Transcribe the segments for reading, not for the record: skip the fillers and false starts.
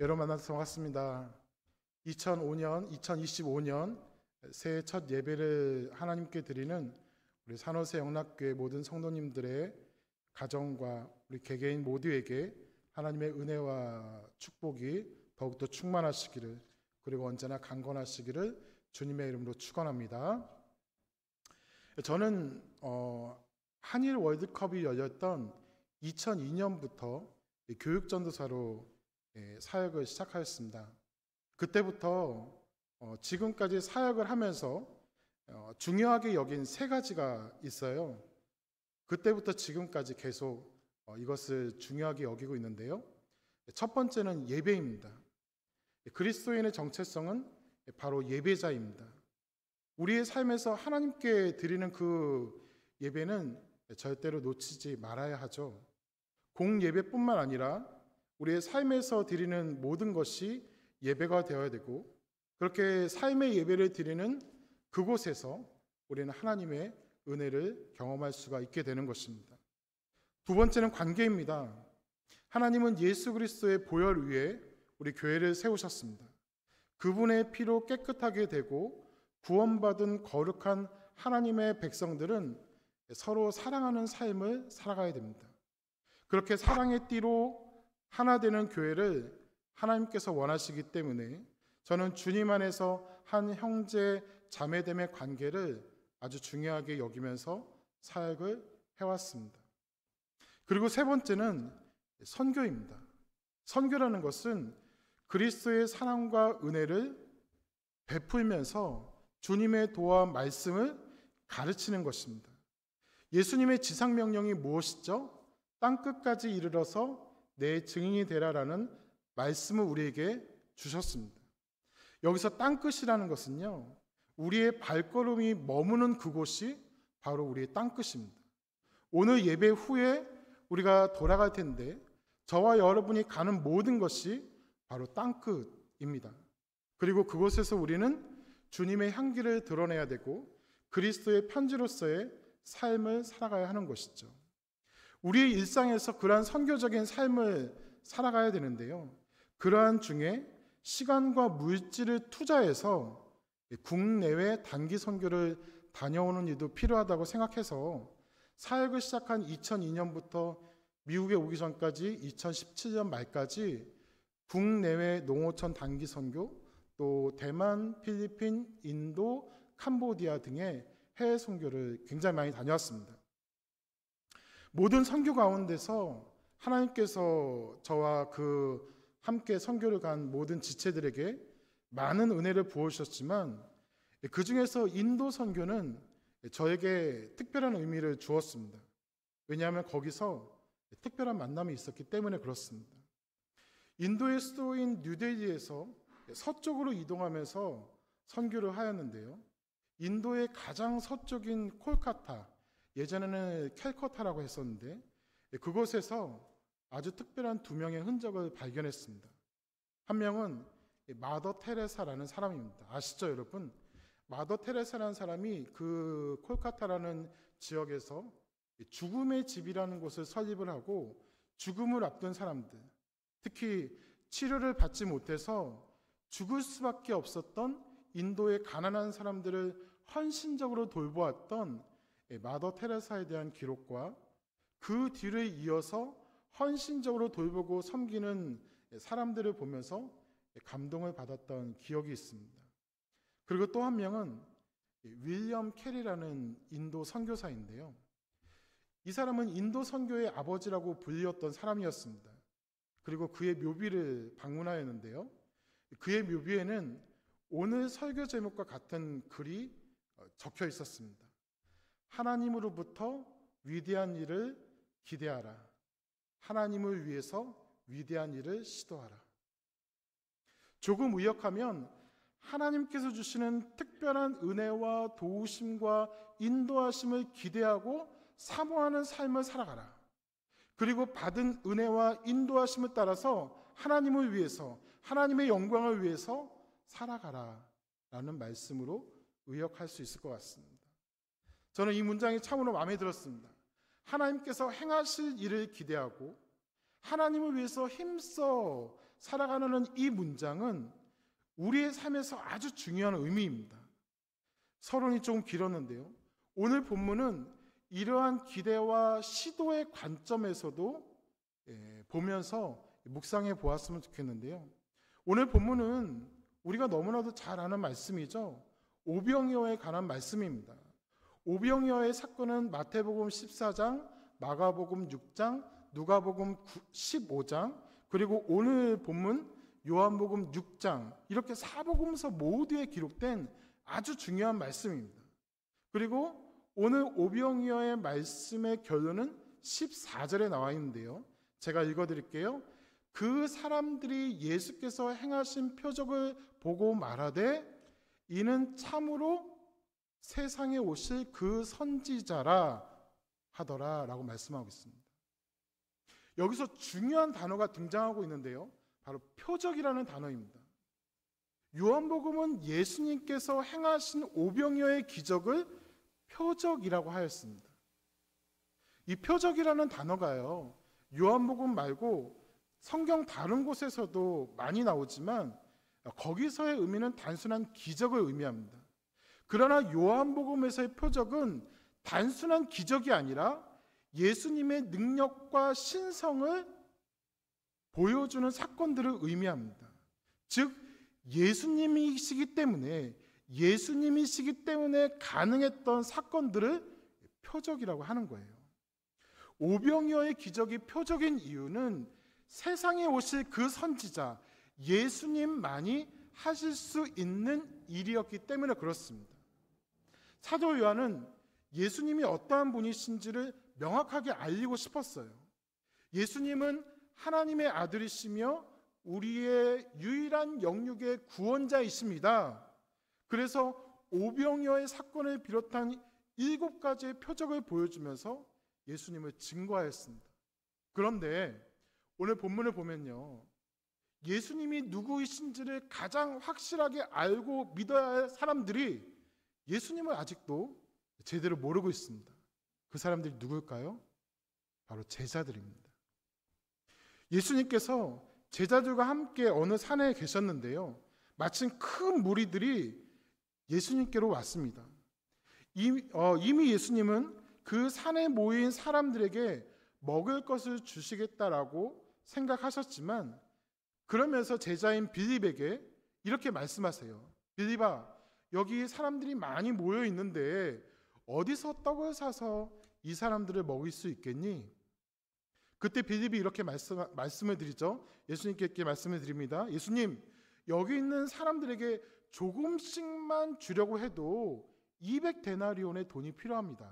여러분 만나서 반갑습니다. 2025년 새해 첫 예배를 하나님께 드리는 우리 산호세 영락교회 모든 성도님들의 가정과 우리 개개인 모두에게 하나님의 은혜와 축복이 더욱더 충만하시기를, 그리고 언제나 강건하시기를 주님의 이름으로 축원합니다. 저는 한일 월드컵이 열렸던 2002년부터 교육전도사로 사역을 시작하였습니다. 그때부터 지금까지 사역을 하면서 중요하게 여긴 세 가지가 있어요. 그때부터 지금까지 계속 이것을 중요하게 여기고 있는데요. 첫 번째는 예배입니다. 그리스도인의 정체성은 바로 예배자입니다. 우리의 삶에서 하나님께 드리는 그 예배는 절대로 놓치지 말아야 하죠. 공예배뿐만 아니라 우리의 삶에서 드리는 모든 것이 예배가 되어야 되고, 그렇게 삶의 예배를 드리는 그곳에서 우리는 하나님의 은혜를 경험할 수가 있게 되는 것입니다. 두 번째는 관계입니다. 하나님은 예수 그리스도의 보혈 위에 우리 교회를 세우셨습니다. 그분의 피로 깨끗하게 되고 구원받은 거룩한 하나님의 백성들은 서로 사랑하는 삶을 살아가야 됩니다. 그렇게 사랑의 띠로 하나 되는 교회를 하나님께서 원하시기 때문에 저는 주님 안에서 한 형제 자매됨의 관계를 아주 중요하게 여기면서 사역을 해왔습니다. 그리고 세 번째는 선교입니다. 선교라는 것은 그리스도의 사랑과 은혜를 베풀면서 주님의 도와 말씀을 가르치는 것입니다. 예수님의 지상명령이 무엇이죠? 땅끝까지 이르러서 내 증인이 되라라는 말씀을 우리에게 주셨습니다. 여기서 땅끝이라는 것은요, 우리의 발걸음이 머무는 그곳이 바로 우리의 땅끝입니다. 오늘 예배 후에 우리가 돌아갈 텐데 저와 여러분이 가는 모든 것이 바로 땅끝입니다. 그리고 그곳에서 우리는 주님의 향기를 드러내야 되고 그리스도의 편지로서의 삶을 살아가야 하는 것이죠. 우리의 일상에서 그러한 선교적인 삶을 살아가야 되는데요, 그러한 중에 시간과 물질을 투자해서 국내외 단기 선교를 다녀오는 일도 필요하다고 생각해서 사역을 시작한 2002년부터 미국에 오기 전까지 2017년 말까지 국내외 농어촌 단기 선교, 또 대만, 필리핀, 인도, 캄보디아 등의 해외 선교를 굉장히 많이 다녀왔습니다. 모든 선교 가운데서 하나님께서 저와 함께 선교를 간 모든 지체들에게 많은 은혜를 부어주셨지만 그 중에서 인도 선교는 저에게 특별한 의미를 주었습니다. 왜냐하면 거기서 특별한 만남이 있었기 때문에 그렇습니다. 인도의 수도인 뉴델리에서 서쪽으로 이동하면서 선교를 하였는데요, 인도의 가장 서쪽인 콜카타, 예전에는 캘커타라고 했었는데 그곳에서 아주 특별한 두 명의 흔적을 발견했습니다. 한 명은 마더 테레사라는 사람입니다. 아시죠, 여러분? 마더 테레사라는 사람이 그 콜카타라는 지역에서 죽음의 집이라는 곳을 설립을 하고 죽음을 앞둔 사람들, 특히 치료를 받지 못해서 죽을 수밖에 없었던 인도의 가난한 사람들을 헌신적으로 돌보았던 마더 테레사에 대한 기록과 그 뒤를 이어서 헌신적으로 돌보고 섬기는 사람들을 보면서 감동을 받았던 기억이 있습니다. 그리고 또 한 명은 윌리엄 캐리라는 인도 선교사인데요, 이 사람은 인도 선교의 아버지라고 불리었던 사람이었습니다. 그리고 그의 묘비를 방문하였는데요, 그의 묘비에는 오늘 설교 제목과 같은 글이 적혀 있었습니다. 하나님으로부터 위대한 일을 기대하라. 하나님을 위해서 위대한 일을 시도하라. 조금 의역하면 하나님께서 주시는 특별한 은혜와 도우심과 인도하심을 기대하고 사모하는 삶을 살아가라. 그리고 받은 은혜와 인도하심을 따라서 하나님을 위해서, 하나님의 영광을 위해서 살아가라 라는 말씀으로 의역할 수 있을 것 같습니다. 저는 이 문장이 참으로 마음에 들었습니다. 하나님께서 행하실 일을 기대하고 하나님을 위해서 힘써 살아가는 이 문장은 우리의 삶에서 아주 중요한 의미입니다. 서론이 조금 길었는데요. 오늘 본문은 이러한 기대와 시도의 관점에서도 보면서 묵상해 보았으면 좋겠는데요. 오늘 본문은 우리가 너무나도 잘 아는 말씀이죠. 오병이어에 관한 말씀입니다. 오병이어의 사건은 마태복음 14장, 마가복음 6장, 누가복음 15장, 그리고 오늘 본문 요한복음 6장, 이렇게 사복음서 모두에 기록된 아주 중요한 말씀입니다. 그리고 오늘 오병이어의 말씀의 결론은 14절에 나와 있는데요. 제가 읽어드릴게요. 그 사람들이 예수께서 행하신 표적을 보고 말하되 이는 참으로 세상에 오실 그 선지자라 하더라 라고 말씀하고 있습니다. 여기서 중요한 단어가 등장하고 있는데요. 바로 표적이라는 단어입니다. 요한복음은 예수님께서 행하신 오병이어의 기적을 표적이라고 하였습니다. 이 표적이라는 단어가요, 요한복음 말고 성경 다른 곳에서도 많이 나오지만 거기서의 의미는 단순한 기적을 의미합니다. 그러나 요한복음에서의 표적은 단순한 기적이 아니라 예수님의 능력과 신성을 보여주는 사건들을 의미합니다. 즉 예수님이시기 때문에 가능했던 사건들을 표적이라고 하는 거예요. 오병이어의 기적이 표적인 이유는 세상에 오실 그 선지자 예수님만이 하실 수 있는 일이었기 때문에 그렇습니다. 사도 요한은 예수님이 어떠한 분이신지를 명확하게 알리고 싶었어요. 예수님은 하나님의 아들이시며 우리의 유일한 영육의 구원자이십니다. 그래서 오병이어의 사건을 비롯한 7가지의 표적을 보여주면서 예수님을 증거하였습니다. 그런데 오늘 본문을 보면요, 예수님이 누구이신지를 가장 확실하게 알고 믿어야 할 사람들이 예수님을 아직도 제대로 모르고 있습니다. 그 사람들이 누굴까요? 바로 제자들입니다. 예수님께서 제자들과 함께 어느 산에 계셨는데요, 마침 큰 무리들이 예수님께로 왔습니다. 이미 예수님은 그 산에 모인 사람들에게 먹을 것을 주시겠다라고 생각하셨지만, 그러면서 제자인 빌립에게 이렇게 말씀하세요. 빌립아, 여기 사람들이 많이 모여 있는데 어디서 떡을 사서 이 사람들을 먹일 수 있겠니? 그때 빌립이 이렇게 말씀을 드리죠. 예수님께 이렇게 말씀을 드립니다. 예수님, 여기 있는 사람들에게 조금씩만 주려고 해도 200데나리온의 돈이 필요합니다.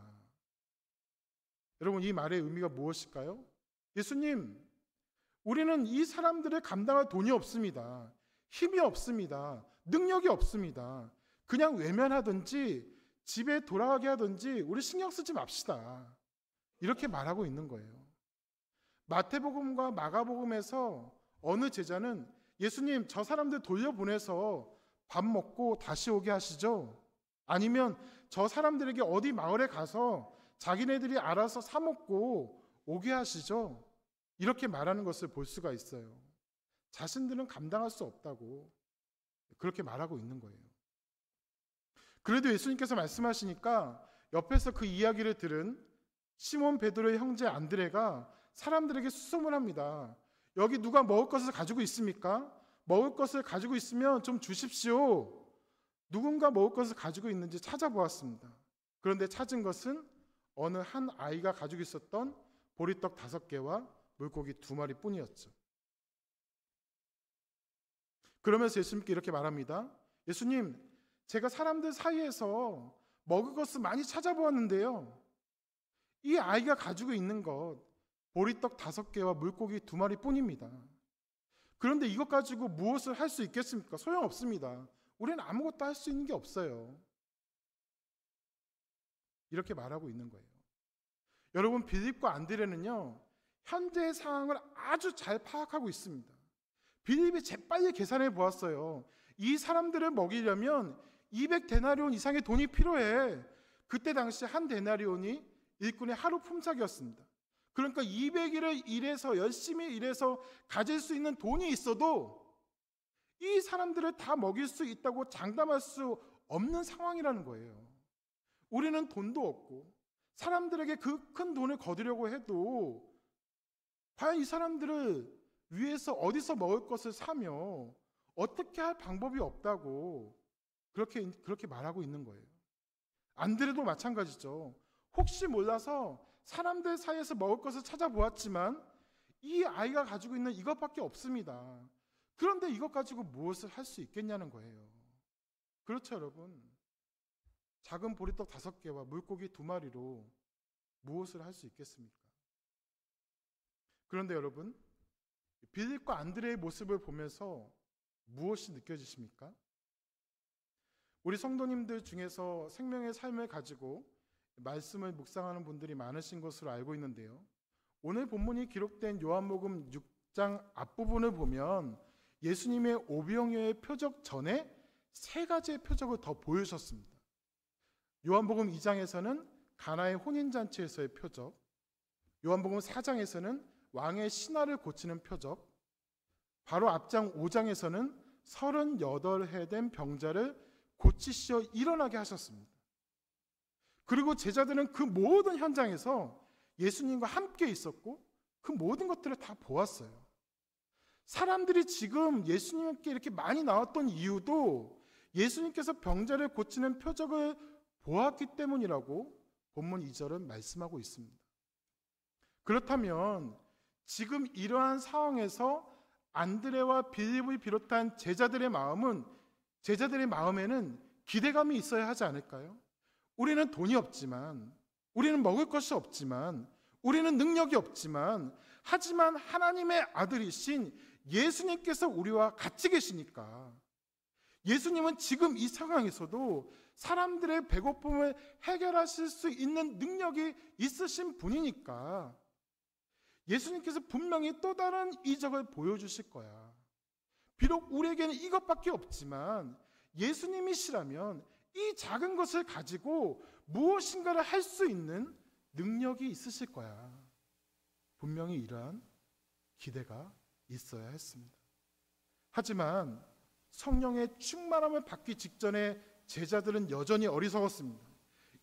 여러분, 이 말의 의미가 무엇일까요? 예수님, 우리는 이 사람들을 감당할 돈이 없습니다. 힘이 없습니다. 능력이 없습니다. 그냥 외면하든지 집에 돌아가게 하든지 우리 신경 쓰지 맙시다. 이렇게 말하고 있는 거예요. 마태복음과 마가복음에서 어느 제자는 예수님, 저 사람들 돌려보내서 밥 먹고 다시 오게 하시죠. 아니면 저 사람들에게 어디 마을에 가서 자기네들이 알아서 사 먹고 오게 하시죠. 이렇게 말하는 것을 볼 수가 있어요. 자신들은 감당할 수 없다고 그렇게 말하고 있는 거예요. 그래도 예수님께서 말씀하시니까 옆에서 그 이야기를 들은 시몬 베드로의 형제 안드레가 사람들에게 수소문합니다. 여기 누가 먹을 것을 가지고 있습니까? 먹을 것을 가지고 있으면 좀 주십시오. 누군가 먹을 것을 가지고 있는지 찾아보았습니다. 그런데 찾은 것은 어느 한 아이가 가지고 있었던 보리떡 5개와 물고기 2마리 뿐이었죠. 그러면서 예수님께 이렇게 말합니다. 예수님, 제가 사람들 사이에서 먹을 것을 많이 찾아보았는데요, 이 아이가 가지고 있는 것 보리떡 5개와 물고기 2마리 뿐입니다. 그런데 이것 가지고 무엇을 할 수 있겠습니까? 소용없습니다. 우리는 아무것도 할 수 있는 게 없어요. 이렇게 말하고 있는 거예요. 여러분, 빌립과 안드레는요, 현재의 상황을 아주 잘 파악하고 있습니다. 빌립이 재빨리 계산해 보았어요. 이 사람들을 먹이려면 200데나리온 이상의 돈이 필요해. 그때 당시 한 데나리온이 일꾼의 하루 품삯이었습니다. 그러니까 200일을 일해서 열심히 일해서 가질 수 있는 돈이 있어도 이 사람들을 다 먹일 수 있다고 장담할 수 없는 상황이라는 거예요. 우리는 돈도 없고 사람들에게 그 큰 돈을 거두려고 해도 과연 이 사람들을 위해서 어디서 먹을 것을 사며 어떻게 할 방법이 없다고 그렇게 말하고 있는 거예요. 안드레도 마찬가지죠. 혹시 몰라서 사람들 사이에서 먹을 것을 찾아보았지만 이 아이가 가지고 있는 이것밖에 없습니다. 그런데 이것 가지고 무엇을 할 수 있겠냐는 거예요. 그렇죠, 여러분. 작은 보리떡 5개와 물고기 2마리로 무엇을 할 수 있겠습니까? 그런데 여러분, 빌립과 안드레의 모습을 보면서 무엇이 느껴지십니까? 우리 성도님들 중에서 생명의 삶을 가지고 말씀을 묵상하는 분들이 많으신 것으로 알고 있는데요. 오늘 본문이 기록된 요한복음 6장 앞부분을 보면 예수님의 오병이어의 표적 전에 3가지의 표적을 더 보여주셨습니다. 요한복음 2장에서는 가나의 혼인잔치에서의 표적, 요한복음 4장에서는 왕의 신하를 고치는 표적, 바로 앞장 5장에서는 38해 된 병자를 고치시어 일어나게 하셨습니다. 그리고 제자들은 그 모든 현장에서 예수님과 함께 있었고 그 모든 것들을 다 보았어요. 사람들이 지금 예수님께 이렇게 많이 나왔던 이유도 예수님께서 병자를 고치는 표적을 보았기 때문이라고 본문 2절은 말씀하고 있습니다. 그렇다면 지금 이러한 상황에서 안드레와 빌립을 비롯한 제자들의 마음에는 기대감이 있어야 하지 않을까요? 우리는 돈이 없지만, 우리는 먹을 것이 없지만, 우리는 능력이 없지만, 하지만 하나님의 아들이신 예수님께서 우리와 같이 계시니까, 예수님은 지금 이 상황에서도 사람들의 배고픔을 해결하실 수 있는 능력이 있으신 분이니까 예수님께서 분명히 또 다른 이적을 보여주실 거야. 비록 우리에게는 이것밖에 없지만 예수님이시라면 이 작은 것을 가지고 무엇인가를 할 수 있는 능력이 있으실 거야. 분명히 이러한 기대가 있어야 했습니다. 하지만 성령의 충만함을 받기 직전에 제자들은 여전히 어리석었습니다.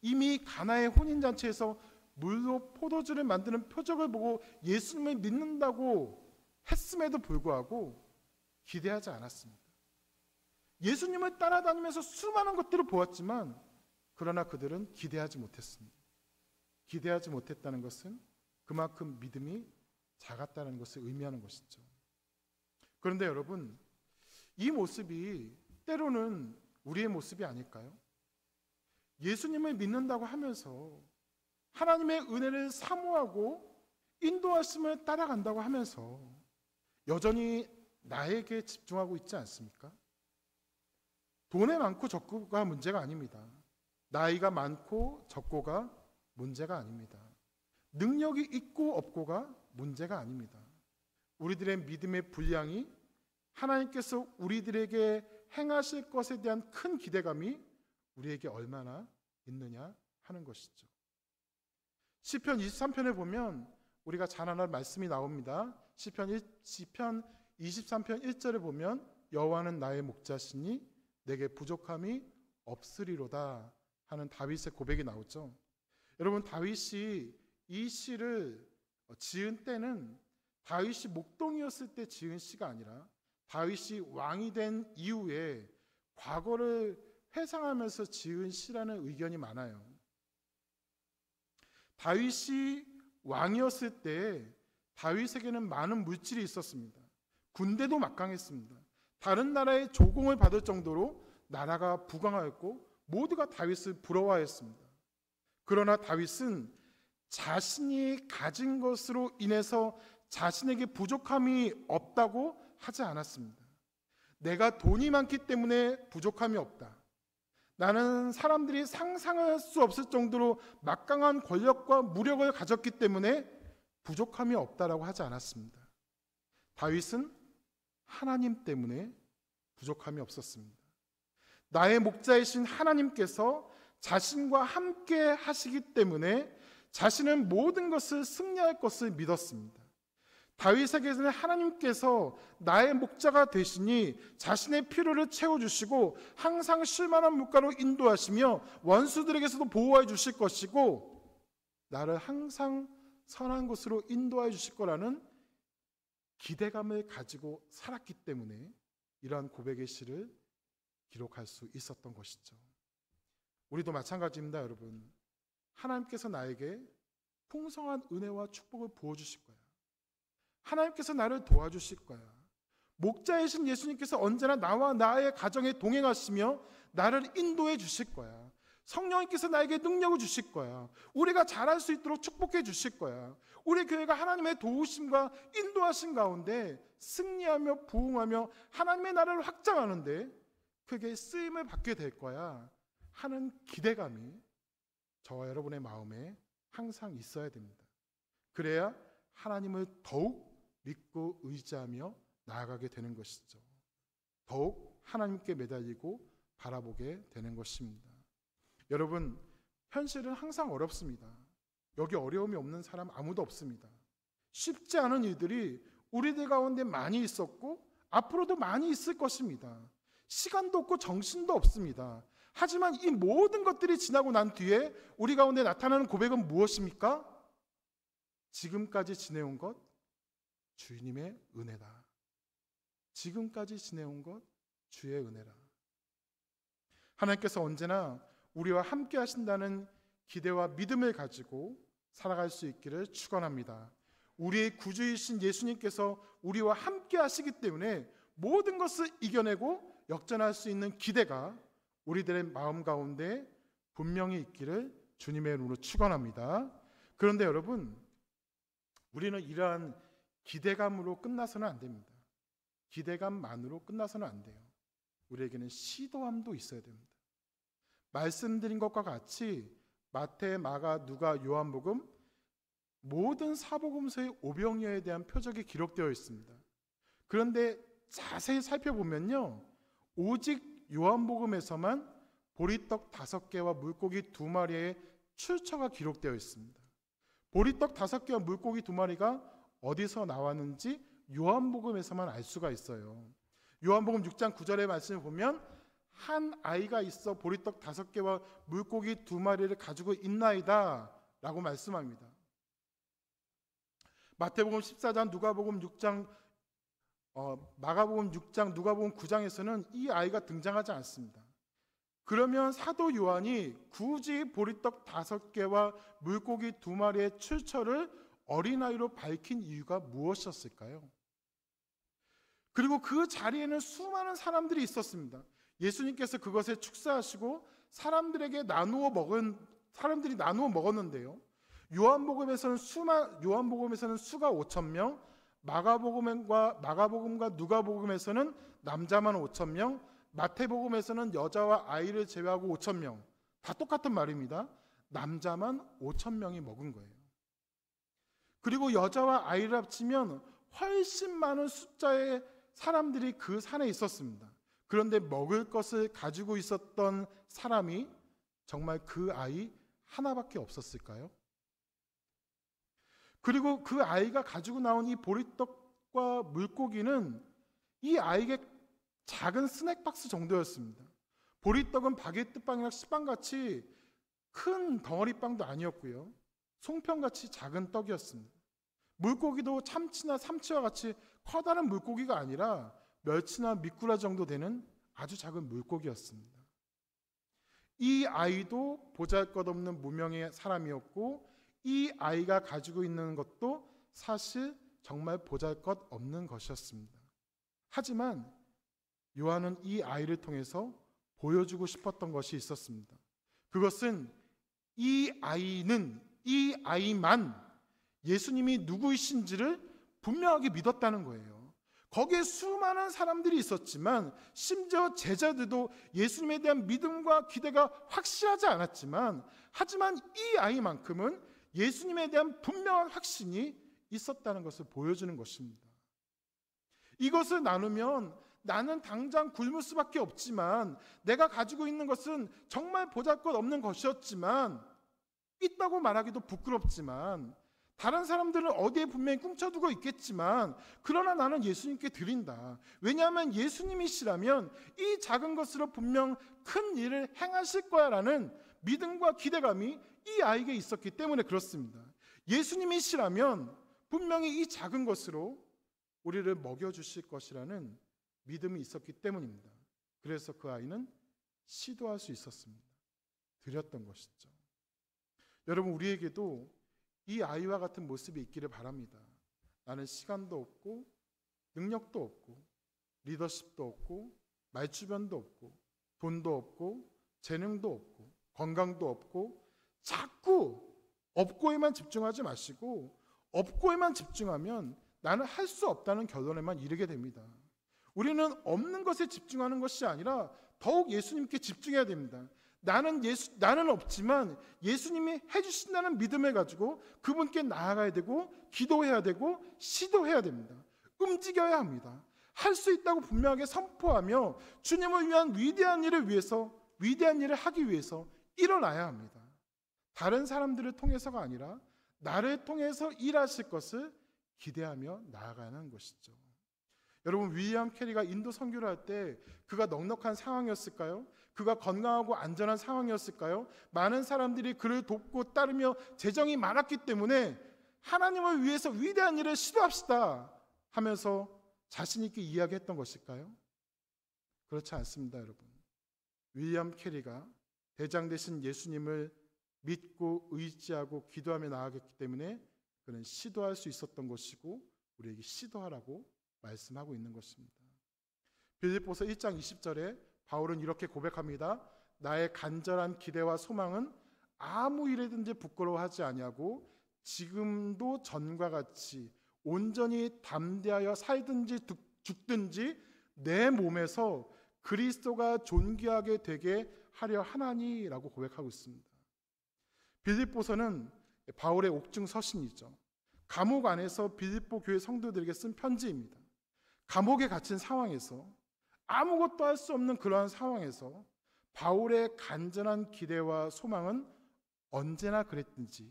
이미 가나의 혼인잔치에서 물로 포도주를 만드는 표적을 보고 예수님을 믿는다고 했음에도 불구하고 기대하지 않았습니다. 예수님을 따라다니면서 수많은 것들을 보았지만 그러나 그들은 기대하지 못했습니다. 기대하지 못했다는 것은 그만큼 믿음이 작았다는 것을 의미하는 것이죠. 그런데 여러분, 이 모습이 때로는 우리의 모습이 아닐까요? 예수님을 믿는다고 하면서 하나님의 은혜를 사모하고 인도하심을 따라간다고 하면서 여전히 나에게 집중하고 있지 않습니까? 돈이 많고 적고가 문제가 아닙니다. 나이가 많고 적고가 문제가 아닙니다. 능력이 있고 없고가 문제가 아닙니다. 우리들의 믿음의 분량이 하나님께서 우리들에게 행하실 것에 대한 큰 기대감이 우리에게 얼마나 있느냐 하는 것이죠. 시편 23편에 보면 우리가 잘 아는 말씀이 나옵니다. 시편 23편 1절에 보면 여호와는 나의 목자시니 내게 부족함이 없으리로다 하는 다윗의 고백이 나오죠. 여러분, 다윗이 이 시를 지은 때는 다윗이 목동이었을 때 지은 시가 아니라 다윗이 왕이 된 이후에 과거를 회상하면서 지은 시라는 의견이 많아요. 다윗이 왕이었을 때 다윗에게는 많은 물질이 있었습니다. 군대도 막강했습니다. 다른 나라의 조공을 받을 정도로 나라가 부강하였고 모두가 다윗을 부러워했습니다. 그러나 다윗은 자신이 가진 것으로 인해서 자신에게 부족함이 없다고 하지 않았습니다. 내가 돈이 많기 때문에 부족함이 없다. 나는 사람들이 상상할 수 없을 정도로 막강한 권력과 무력을 가졌기 때문에 부족함이 없다라고 하지 않았습니다. 다윗은 하나님 때문에 부족함이 없었습니다. 나의 목자이신 하나님께서 자신과 함께 하시기 때문에 자신은 모든 것을 승리할 것을 믿었습니다. 다윗에게는 하나님께서 나의 목자가 되시니 자신의 필요를 채워주시고 항상 쉴만한 물가로 인도하시며 원수들에게서도 보호해 주실 것이고 나를 항상 선한 곳으로 인도해 주실 거라는 기대감을 가지고 살았기 때문에 이러한 고백의 시를 기록할 수 있었던 것이죠. 우리도 마찬가지입니다, 여러분. 하나님께서 나에게 풍성한 은혜와 축복을 부어주실 거야. 하나님께서 나를 도와주실 거야. 목자이신 예수님께서 언제나 나와 나의 가정에 동행하시며 나를 인도해 주실 거야. 성령님께서 나에게 능력을 주실 거야. 우리가 잘할 수 있도록 축복해 주실 거야. 우리 교회가 하나님의 도우심과 인도하신 가운데 승리하며 부흥하며 하나님의 나라를 확장하는데 그게 쓰임을 받게 될 거야 하는 기대감이 저와 여러분의 마음에 항상 있어야 됩니다. 그래야 하나님을 더욱 믿고 의지하며 나아가게 되는 것이죠. 더욱 하나님께 매달리고 바라보게 되는 것입니다. 여러분, 현실은 항상 어렵습니다. 여기 어려움이 없는 사람 아무도 없습니다. 쉽지 않은 일들이 우리들 가운데 많이 있었고 앞으로도 많이 있을 것입니다. 시간도 없고 정신도 없습니다. 하지만 이 모든 것들이 지나고 난 뒤에 우리 가운데 나타나는 고백은 무엇입니까? 지금까지 지내온 것 주님의 은혜다. 지금까지 지내온 것 주의 은혜라. 하나님께서 언제나 우리와 함께 하신다는 기대와 믿음을 가지고 살아갈 수 있기를 축원합니다. 우리의 구주이신 예수님께서 우리와 함께 하시기 때문에 모든 것을 이겨내고 역전할 수 있는 기대가 우리들의 마음 가운데 분명히 있기를 주님의 이름으로 축원합니다. 그런데 여러분, 우리는 이러한 기대감으로 끝나서는 안 됩니다. 기대감만으로 끝나서는 안 돼요. 우리에게는 시도함도 있어야 됩니다. 말씀드린 것과 같이 마태, 마가, 누가, 요한복음 모든 사복음서의 오병이어에 대한 표적이 기록되어 있습니다. 그런데 자세히 살펴보면요, 오직 요한복음에서만 보리떡 5개와 물고기 2마리의 출처가 기록되어 있습니다. 보리떡 5개와 물고기 2마리가 어디서 나왔는지 요한복음에서만 알 수가 있어요. 요한복음 6장 9절의 말씀을 보면 한 아이가 있어 보리떡 5개와 물고기 2마리를 가지고 있나이다 라고 말씀합니다. 마태복음 14장, 누가복음 6장, 마가복음 6장, 누가복음 9장에서는 이 아이가 등장하지 않습니다. 그러면 사도 요한이 굳이 보리떡 5개와 물고기 2마리의 출처를 어린아이로 밝힌 이유가 무엇이었을까요? 그리고 그 자리에는 수많은 사람들이 있었습니다. 예수님께서 그것에 축사하시고 사람들이 나누어 먹었는데요. 요한복음에서는 수가 5,000명, 마가복음과 누가복음에서는 남자만 5,000명, 마태복음에서는 여자와 아이를 제외하고 5,000명. 다 똑같은 말입니다. 남자만 5,000명이 먹은 거예요. 그리고 여자와 아이를 합치면 훨씬 많은 숫자의 사람들이 그 산에 있었습니다. 그런데 먹을 것을 가지고 있었던 사람이 정말 그 아이 하나밖에 없었을까요? 그리고 그 아이가 가지고 나온 이 보리떡과 물고기는 이 아이에게 작은 스낵박스 정도였습니다. 보리떡은 바게트빵이나 식빵같이 큰 덩어리빵도 아니었고요. 송편같이 작은 떡이었습니다. 물고기도 참치나 삼치와 같이 커다란 물고기가 아니라 멸치나 미꾸라지 정도 되는 아주 작은 물고기였습니다. 이 아이도 보잘것없는 무명의 사람이었고 이 아이가 가지고 있는 것도 사실 정말 보잘것없는 것이었습니다. 하지만 요한은 이 아이를 통해서 보여주고 싶었던 것이 있었습니다. 그것은 이 아이만 예수님이 누구이신지를 분명하게 믿었다는 거예요. 거기에 수많은 사람들이 있었지만 심지어 제자들도 예수님에 대한 믿음과 기대가 확실하지 않았지만 하지만 이 아이만큼은 예수님에 대한 분명한 확신이 있었다는 것을 보여주는 것입니다. 이것을 나누면 나는 당장 굶을 수밖에 없지만 내가 가지고 있는 것은 정말 보잘것없는 것이었지만 있다고 말하기도 부끄럽지만 다른 사람들은 어디에 분명히 꿈쳐두고 있겠지만 그러나 나는 예수님께 드린다. 왜냐하면 예수님이시라면 이 작은 것으로 분명 큰 일을 행하실 거야라는 믿음과 기대감이 이 아이에게 있었기 때문에 그렇습니다. 예수님이시라면 분명히 이 작은 것으로 우리를 먹여주실 것이라는 믿음이 있었기 때문입니다. 그래서 그 아이는 시도할 수 있었습니다. 드렸던 것이죠. 여러분, 우리에게도 이 아이와 같은 모습이 있기를 바랍니다. 나는 시간도 없고 능력도 없고 리더십도 없고 말주변도 없고 돈도 없고 재능도 없고 건강도 없고 자꾸 없고에만 집중하지 마시고 없고에만 집중하면 나는 할 수 없다는 결론에만 이르게 됩니다. 우리는 없는 것에 집중하는 것이 아니라 더욱 예수님께 집중해야 됩니다. 나는 없지만 예수님이 해주신다는 믿음을 가지고 그분께 나아가야 되고 기도해야 되고 시도해야 됩니다. 움직여야 합니다. 할 수 있다고 분명하게 선포하며 주님을 위한 위대한 일을 하기 위해서 일어나야 합니다. 다른 사람들을 통해서가 아니라 나를 통해서 일하실 것을 기대하며 나아가는 것이죠. 여러분, 윌리엄 캐리가 인도 선교를 할 때 그가 넉넉한 상황이었을까요? 그가 건강하고 안전한 상황이었을까요? 많은 사람들이 그를 돕고 따르며 재정이 많았기 때문에 하나님을 위해서 위대한 일을 시도합시다 하면서 자신 있게 이야기했던 것일까요? 그렇지 않습니다, 여러분. 윌리엄 캐리가 대장 되신 예수님을 믿고 의지하고 기도하며 나아갔기 때문에 그는 시도할 수 있었던 것이고 우리에게 시도하라고 말씀하고 있는 것입니다. 빌립보서 1장 20절에 바울은 이렇게 고백합니다. 나의 간절한 기대와 소망은 아무 일에든지 부끄러워하지 아니하고 지금도 전과 같이 온전히 담대하여 살든지 죽든지 내 몸에서 그리스도가 존귀하게 되게 하려 하나니라고 고백하고 있습니다. 빌립보서는 바울의 옥중 서신이죠. 감옥 안에서 빌립보 교회 성도들에게 쓴 편지입니다. 감옥에 갇힌 상황에서 아무것도 할 수 없는 그러한 상황에서 바울의 간절한 기대와 소망은 언제나 그랬듯이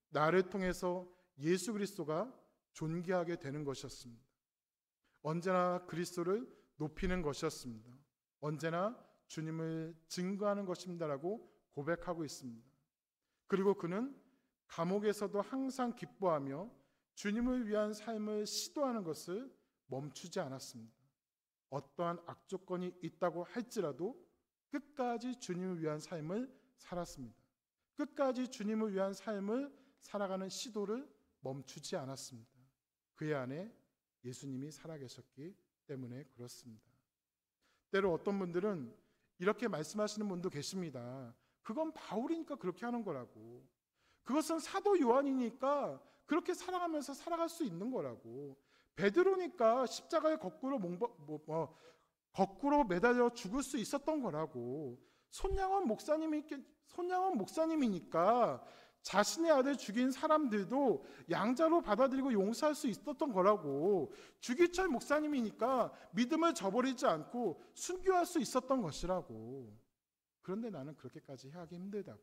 나를 통해서 예수 그리스도가 존귀하게 되는 것이었습니다. 언제나 그리스도를 높이는 것이었습니다. 언제나 주님을 증거하는 것입니다라고 고백하고 있습니다. 그리고 그는 감옥에서도 항상 기뻐하며 주님을 위한 삶을 시도하는 것을 멈추지 않았습니다. 어떠한 악조건이 있다고 할지라도 끝까지 주님을 위한 삶을 살았습니다. 끝까지 주님을 위한 삶을 살아가는 시도를 멈추지 않았습니다. 그의 안에 예수님이 살아계셨기 때문에 그렇습니다. 때로 어떤 분들은 이렇게 말씀하시는 분도 계십니다. 그건 바울이니까 그렇게 하는 거라고. 그것은 사도 요한이니까 그렇게 살아가면서 살아갈 수 있는 거라고. 베드로니까 십자가에 거꾸로 매달려 죽을 수 있었던 거라고. 손양원 목사님이니까 자신의 아들 죽인 사람들도 양자로 받아들이고 용서할 수 있었던 거라고. 주기철 목사님이니까 믿음을 저버리지 않고 순교할 수 있었던 것이라고. 그런데 나는 그렇게까지 하기 힘들다고,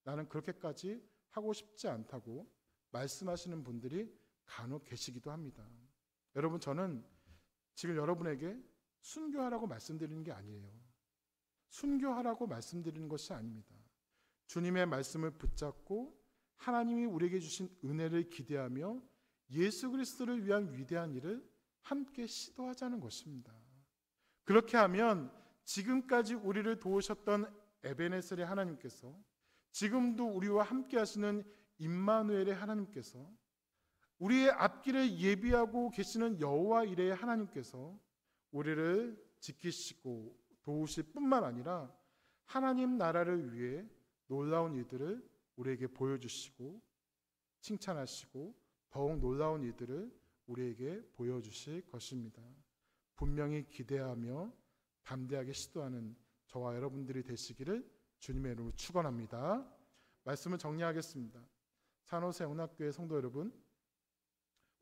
나는 그렇게까지 하고 싶지 않다고 말씀하시는 분들이 간혹 계시기도 합니다. 여러분, 저는 지금 여러분에게 순교하라고 말씀드리는 게 아니에요. 순교하라고 말씀드리는 것이 아닙니다. 주님의 말씀을 붙잡고 하나님이 우리에게 주신 은혜를 기대하며 예수 그리스도를 위한 위대한 일을 함께 시도하자는 것입니다. 그렇게 하면 지금까지 우리를 도우셨던 에베네셀의 하나님께서, 지금도 우리와 함께 하시는 임마누엘의 하나님께서, 우리의 앞길을 예비하고 계시는 여호와 이레의 하나님께서 우리를 지키시고 도우실 뿐만 아니라 하나님 나라를 위해 놀라운 일들을 우리에게 보여주시고 칭찬하시고 더욱 놀라운 일들을 우리에게 보여주실 것입니다. 분명히 기대하며 담대하게 시도하는 저와 여러분들이 되시기를 주님의 이름으로 축원합니다. 말씀을 정리하겠습니다. 산호세 영락교회 성도 여러분,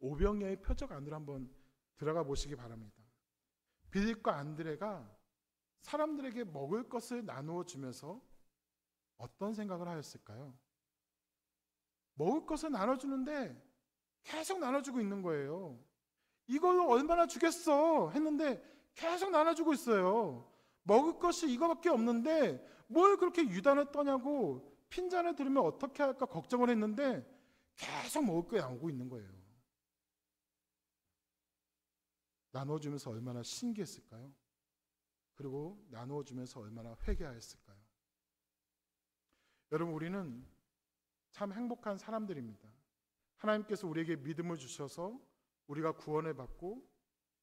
오병이어의 표적 안으로 한번 들어가 보시기 바랍니다. 빌립과 안드레가 사람들에게 먹을 것을 나누어 주면서 어떤 생각을 하였을까요? 먹을 것을 나눠주는데 계속 나눠주고 있는 거예요. 이걸로 얼마나 주겠어 했는데 계속 나눠주고 있어요. 먹을 것이 이거밖에 없는데 뭘 그렇게 유단을 떠냐고 핀잔을 들으면 어떻게 할까 걱정을 했는데 계속 먹을 게 나오고 있는 거예요. 나눠주면서 얼마나 신기했을까요? 그리고 나누어주면서 얼마나 회개하였을까요? 여러분, 우리는 참 행복한 사람들입니다. 하나님께서 우리에게 믿음을 주셔서 우리가 구원을 받고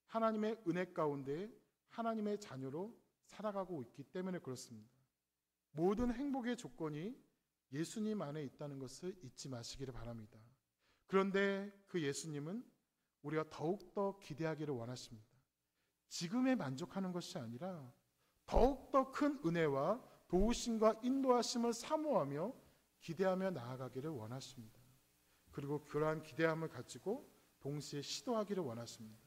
하나님의 은혜 가운데 하나님의 자녀로 살아가고 있기 때문에 그렇습니다. 모든 행복의 조건이 예수님 안에 있다는 것을 잊지 마시기를 바랍니다. 그런데 그 예수님은 우리가 더욱더 기대하기를 원하십니다. 지금에 만족하는 것이 아니라 더욱더 큰 은혜와 도우심과 인도하심을 사모하며 기대하며 나아가기를 원하십니다. 그리고 그러한 기대함을 가지고 동시에 시도하기를 원하십니다.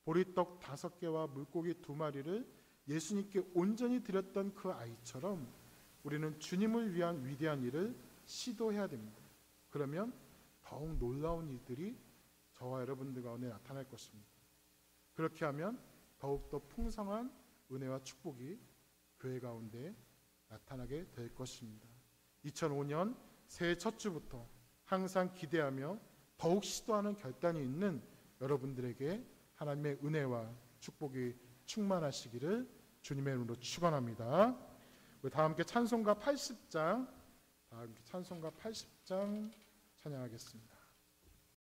보리떡 5개와 물고기 2마리를 예수님께 온전히 드렸던 그 아이처럼 우리는 주님을 위한 위대한 일을 시도해야 됩니다. 그러면 더욱 놀라운 일들이 저와 여러분들 가운데 나타날 것입니다. 그렇게 하면 더욱더 풍성한 은혜와 축복이 교회 가운데 나타나게 될 것입니다. 2005년 새해 첫 주부터 항상 기대하며 더욱 시도하는 결단이 있는 여러분들에게 하나님의 은혜와 축복이 충만하시기를 주님의 이름으로 축원합니다. 우리 다 함께 찬송가 80장 찬양하겠습니다.